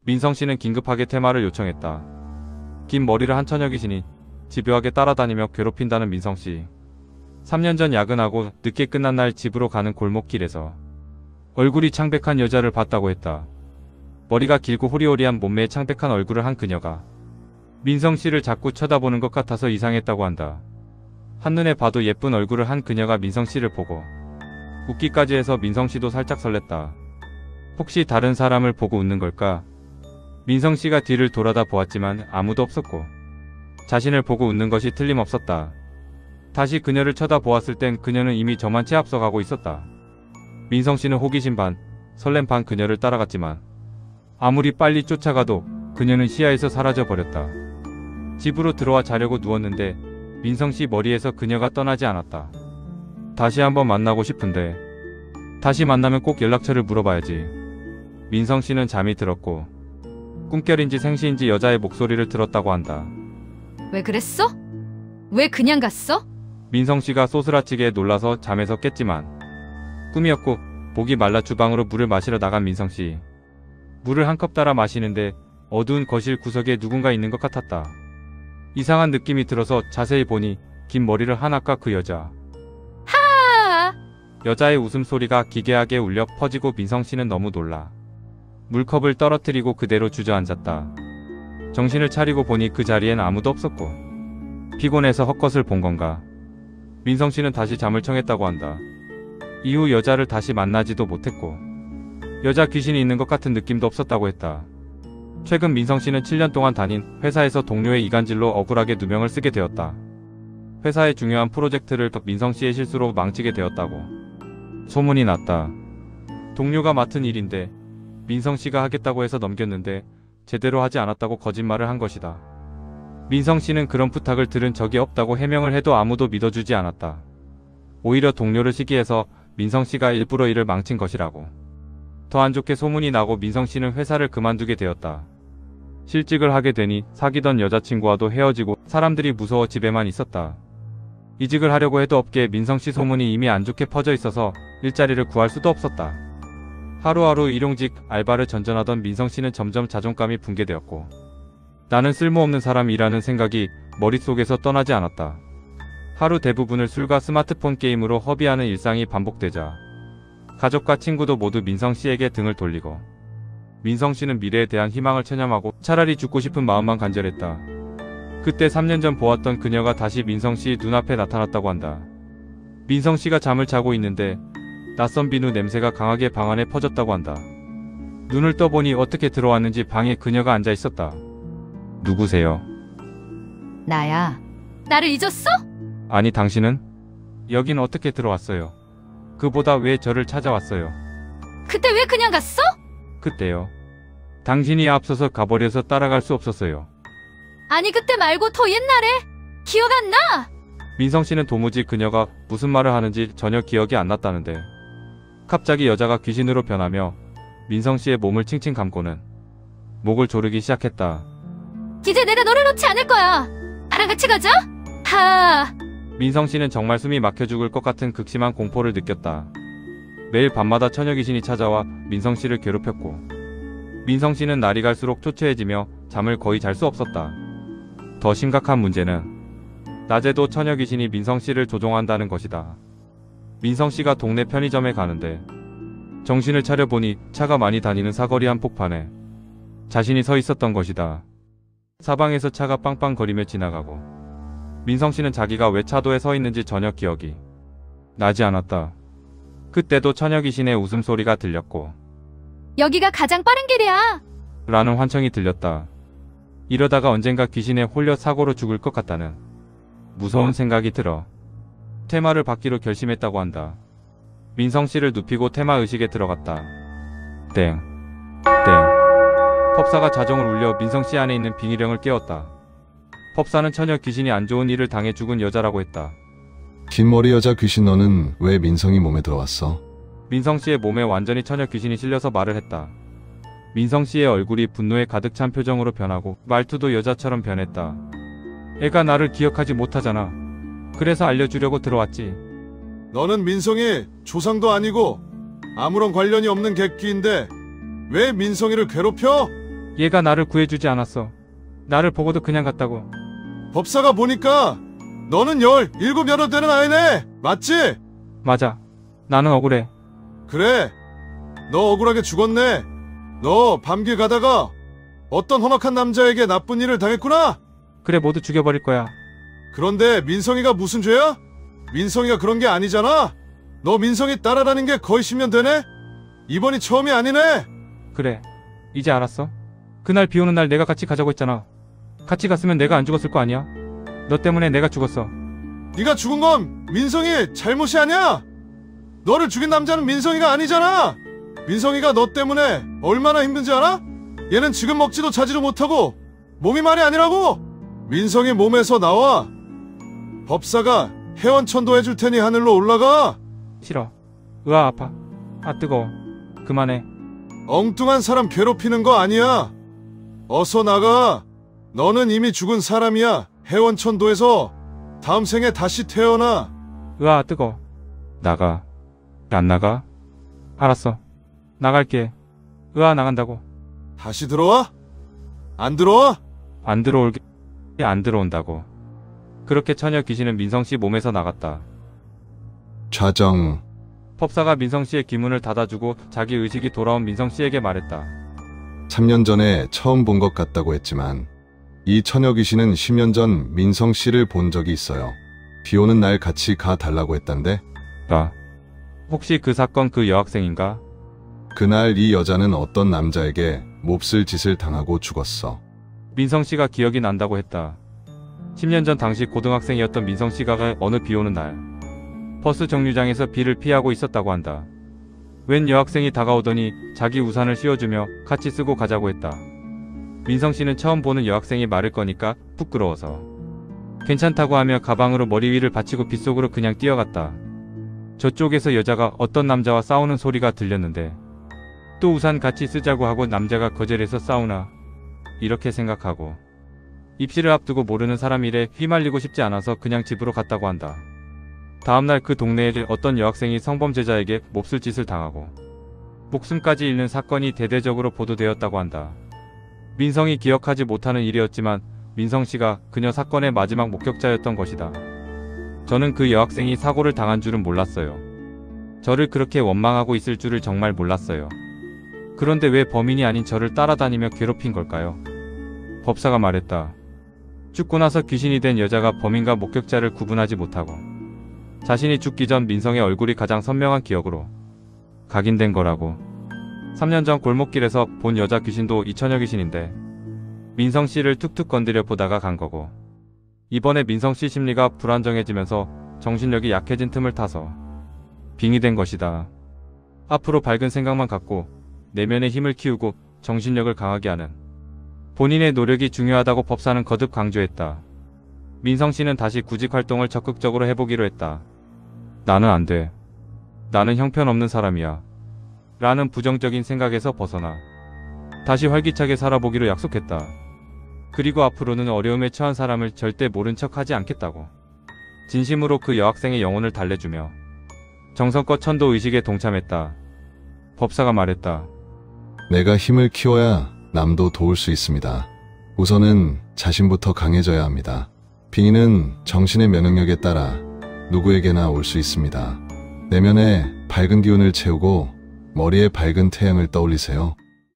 민성 씨는 긴급하게 퇴마를 요청했다. 긴 머리를 한 처녀 귀신이 집요하게 따라다니며 괴롭힌다는 민성 씨. 3년 전 야근하고 늦게 끝난 날 집으로 가는 골목길에서 얼굴이 창백한 여자를 봤다고 했다. 머리가 길고 호리호리한 몸매에 창백한 얼굴을 한 그녀가 민성 씨를 자꾸 쳐다보는 것 같아서 이상했다고 한다. 한눈에 봐도 예쁜 얼굴을 한 그녀가 민성 씨를 보고 웃기까지 해서 민성 씨도 살짝 설렜다. 혹시 다른 사람을 보고 웃는 걸까? 민성 씨가 뒤를 돌아다 보았지만 아무도 없었고 자신을 보고 웃는 것이 틀림없었다. 다시 그녀를 쳐다보았을 땐 그녀는 이미 저만치 앞서가고 있었다. 민성 씨는 호기심 반, 설렘 반 그녀를 따라갔지만 아무리 빨리 쫓아가도 그녀는 시야에서 사라져 버렸다. 집으로 들어와 자려고 누웠는데 민성 씨 머리에서 그녀가 떠나지 않았다. 다시 한번 만나고 싶은데 다시 만나면 꼭 연락처를 물어봐야지. 민성 씨는 잠이 들었고 꿈결인지 생시인지 여자의 목소리를 들었다고 한다. 왜 그랬어? 왜 그냥 갔어? 민성 씨가 소스라치게 놀라서 잠에서 깼지만 꿈이었고 목이 말라 주방으로 물을 마시러 나간 민성 씨. 물을 한 컵 따라 마시는데 어두운 거실 구석에 누군가 있는 것 같았다. 이상한 느낌이 들어서 자세히 보니 긴 머리를 한 아까 그 여자. 하! 여자의 웃음소리가 기괴하게 울려 퍼지고 민성 씨는 너무 놀라 물컵을 떨어뜨리고 그대로 주저앉았다. 정신을 차리고 보니 그 자리엔 아무도 없었고 피곤해서 헛것을 본 건가. 민성 씨는 다시 잠을 청했다고 한다. 이후 여자를 다시 만나지도 못했고 여자 귀신이 있는 것 같은 느낌도 없었다고 했다. 최근 민성 씨는 7년 동안 다닌 회사에서 동료의 이간질로 억울하게 누명을 쓰게 되었다. 회사의 중요한 프로젝트를 민성 씨의 실수로 망치게 되었다고 소문이 났다. 동료가 맡은 일인데 민성 씨가 하겠다고 해서 넘겼는데 제대로 하지 않았다고 거짓말을 한 것이다. 민성 씨는 그런 부탁을 들은 적이 없다고 해명을 해도 아무도 믿어주지 않았다. 오히려 동료를 시기해서 민성 씨가 일부러 일을 망친 것이라고. 더 안 좋게 소문이 나고 민성 씨는 회사를 그만두게 되었다. 실직을 하게 되니 사귀던 여자친구와도 헤어지고 사람들이 무서워 집에만 있었다. 이직을 하려고 해도 업계에 민성 씨 소문이 이미 안 좋게 퍼져 있어서 일자리를 구할 수도 없었다. 하루하루 일용직 알바를 전전하던 민성 씨는 점점 자존감이 붕괴되었고 나는 쓸모없는 사람이라는 생각이 머릿속에서 떠나지 않았다. 하루 대부분을 술과 스마트폰 게임으로 허비하는 일상이 반복되자 가족과 친구도 모두 민성 씨에게 등을 돌리고 민성 씨는 미래에 대한 희망을 체념하고 차라리 죽고 싶은 마음만 간절했다. 그때 3년 전 보았던 그녀가 다시 민성 씨 눈앞에 나타났다고 한다. 민성 씨가 잠을 자고 있는데 낯선 비누 냄새가 강하게 방 안에 퍼졌다고 한다. 눈을 떠보니 어떻게 들어왔는지 방에 그녀가 앉아 있었다. 누구세요? 나야. 나를 잊었어? 아니 당신은? 여긴 어떻게 들어왔어요? 그보다 왜 저를 찾아왔어요? 그때 왜 그냥 갔어? 그때요. 당신이 앞서서 가버려서 따라갈 수 없었어요. 아니 그때 말고 더 옛날에. 기억 안 나? 민성 씨는 도무지 그녀가 무슨 말을 하는지 전혀 기억이 안 났다는데 갑자기 여자가 귀신으로 변하며 민성 씨의 몸을 칭칭 감고는 목을 조르기 시작했다. 이제 내가 너를 놓지 않을 거야. 나랑 같이 가자. 하. 민성 씨는 정말 숨이 막혀 죽을 것 같은 극심한 공포를 느꼈다. 매일 밤마다 처녀 귀신이 찾아와 민성 씨를 괴롭혔고 민성 씨는 날이 갈수록 초췌해지며 잠을 거의 잘 수 없었다. 더 심각한 문제는 낮에도 처녀 귀신이 민성 씨를 조종한다는 것이다. 민성 씨가 동네 편의점에 가는데 정신을 차려보니 차가 많이 다니는 사거리 한복판에 자신이 서 있었던 것이다. 사방에서 차가 빵빵거리며 지나가고 민성 씨는 자기가 왜 차도에 서 있는지 전혀 기억이 나지 않았다. 그때도 처녀 귀신의 웃음소리가 들렸고 여기가 가장 빠른 길이야. 라는 환청이 들렸다. 이러다가 언젠가 귀신에 홀려 사고로 죽을 것 같다는 무서운 생각이 들어 테마를 받기로 결심했다고 한다. 민성 씨를 눕히고 테마 의식에 들어갔다. 땡. 법사가 자정을 울려 민성 씨 안에 있는 빙의령을 깨웠다. 법사는 처녀 귀신이 안 좋은 일을 당해 죽은 여자라고 했다. 흰머리 여자 귀신 너는 왜 민성이 몸에 들어왔어? 민성 씨의 몸에 완전히 처녀 귀신이 실려서 말을 했다. 민성 씨의 얼굴이 분노에 가득 찬 표정으로 변하고 말투도 여자처럼 변했다. 애가 나를 기억하지 못하잖아. 그래서 알려주려고 들어왔지. 너는 민성이 조상도 아니고 아무런 관련이 없는 객기인데 왜 민성이를 괴롭혀? 얘가 나를 구해주지 않았어. 나를 보고도 그냥 갔다고. 법사가 보니까 너는 17 여러 되는 아이네. 맞지? 맞아. 나는 억울해. 그래. 너 억울하게 죽었네. 너 밤길 가다가 어떤 험악한 남자에게 나쁜 일을 당했구나. 그래, 모두 죽여버릴 거야. 그런데 민성이가 무슨 죄야? 민성이가 그런 게 아니잖아. 너 민성이 따라다닌 게 거의 10년 되네? 이번이 처음이 아니네. 그래. 이제 알았어. 그날 비 오는 날 내가 같이 가자고 했잖아. 같이 갔으면 내가 안 죽었을 거 아니야? 너 때문에 내가 죽었어. 네가 죽은 건 민성이 잘못이 아니야. 너를 죽인 남자는 민성이가 아니잖아. 민성이가 너 때문에 얼마나 힘든지 알아? 얘는 지금 먹지도 자지도 못하고 몸이 말이 아니라고. 민성이 몸에서 나와. 법사가 회원천도 해줄 테니 하늘로 올라가. 싫어. 으아, 아파. 아, 뜨거워. 그만해. 엉뚱한 사람 괴롭히는 거 아니야. 어서 나가. 너는 이미 죽은 사람이야. 회원천도에서 다음 생에 다시 태어나. 으아, 뜨거워. 나가. 안 나가? 알았어. 나갈게. 으아, 나간다고. 다시 들어와? 안 들어와? 안 들어올게. 안 들어온다고. 그렇게 처녀 귀신은 민성씨 몸에서 나갔다. 좌정. 법사가 민성씨의 기문을 닫아주고 자기 의식이 돌아온 민성씨에게 말했다. 3년 전에 처음 본 것 같다고 했지만 이 처녀 귀신은 10년 전 민성 씨를 본 적이 있어요. 비 오는 날 같이 가 달라고 했단데 혹시 그 사건 그 여학생인가? 그날 이 여자는 어떤 남자에게 몹쓸 짓을 당하고 죽었어. 민성씨가 기억이 난다고 했다. 10년 전 당시 고등학생이었던 민성씨가 어느 비 오는 날 버스 정류장에서 비를 피하고 있었다고 한다. 웬 여학생이 다가오더니 자기 우산을 씌워주며 같이 쓰고 가자고 했다. 민성씨는 처음 보는 여학생이 말을 거니까 부끄러워서 괜찮다고 하며 가방으로 머리 위를 받치고 빗속으로 그냥 뛰어갔다. 저쪽에서 여자가 어떤 남자와 싸우는 소리가 들렸는데 또 우산 같이 쓰자고 하고 남자가 거절해서 싸우나 이렇게 생각하고 입시를 앞두고 모르는 사람 일에 휘말리고 싶지 않아서 그냥 집으로 갔다고 한다. 다음날 그 동네에 어떤 여학생이 성범죄자에게 몹쓸 짓을 당하고 목숨까지 잃는 사건이 대대적으로 보도되었다고 한다. 민성이 기억하지 못하는 일이었지만 민성씨가 그녀 사건의 마지막 목격자였던 것이다. 저는 그 여학생이 사고를 당한 줄은 몰랐어요. 저를 그렇게 원망하고 있을 줄을 정말 몰랐어요. 그런데 왜 범인이 아닌 저를 따라다니며 괴롭힌 걸까요? 법사가 말했다. 죽고 나서 귀신이 된 여자가 범인과 목격자를 구분하지 못하고 자신이 죽기 전 민성의 얼굴이 가장 선명한 기억으로 각인된 거라고. 3년 전 골목길에서 본 여자 귀신도 이 처녀 귀신인데 민성씨를 툭툭 건드려 보다가 간 거고 이번에 민성씨 심리가 불안정해지면서 정신력이 약해진 틈을 타서 빙의된 것이다. 앞으로 밝은 생각만 갖고 내면의 힘을 키우고 정신력을 강하게 하는 본인의 노력이 중요하다고 법사는 거듭 강조했다. 민성씨는 다시 구직 활동을 적극적으로 해보기로 했다. 나는 안 돼. 나는 형편없는 사람이야. 라는 부정적인 생각에서 벗어나 다시 활기차게 살아보기로 약속했다. 그리고 앞으로는 어려움에 처한 사람을 절대 모른 척하지 않겠다고. 진심으로 그 여학생의 영혼을 달래주며 정성껏 천도 의식에 동참했다. 법사가 말했다. 내가 힘을 키워야 남도 도울 수 있습니다. 우선은 자신부터 강해져야 합니다. 빙의는 정신의 면역력에 따라 누구에게나 올 수 있습니다. 내면에 밝은 기운을 채우고 머리에 밝은 태양을 떠올리세요.